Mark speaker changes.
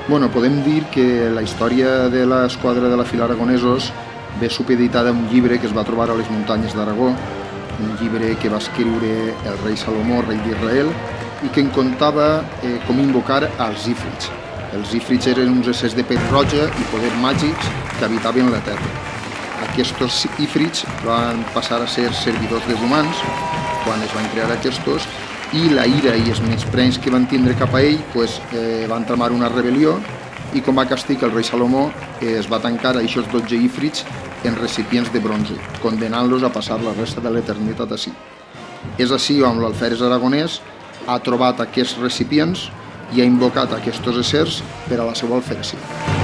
Speaker 1: Podem dir que la història de l'Escuadra de la Filà Aragonesos ve supeditada a un llibre que es va trobar a les muntanyes d'Aragó, un llibre que va escriure el rei Salomó, rei d'Israel, i que en contava com invocar als ífrits. Els ífrits eren uns éssers de pell roja i poders màgics que habitaven la terra. Aquests ífrits van passar a ser servidors dels humans quan es van crear aquests, i la ira i els menyspreus que van tindre cap a ell van tramar una rebel·lió, i com a castig el rei Salomó es va tancar a aquests 12 ífrits en recipients de bronze, condenant-los a passar la resta de l'eternitat així. És així on l'alférez aragonès ha trobat aquests recipients i ha invocat aquests éssers per a la seva alferesia.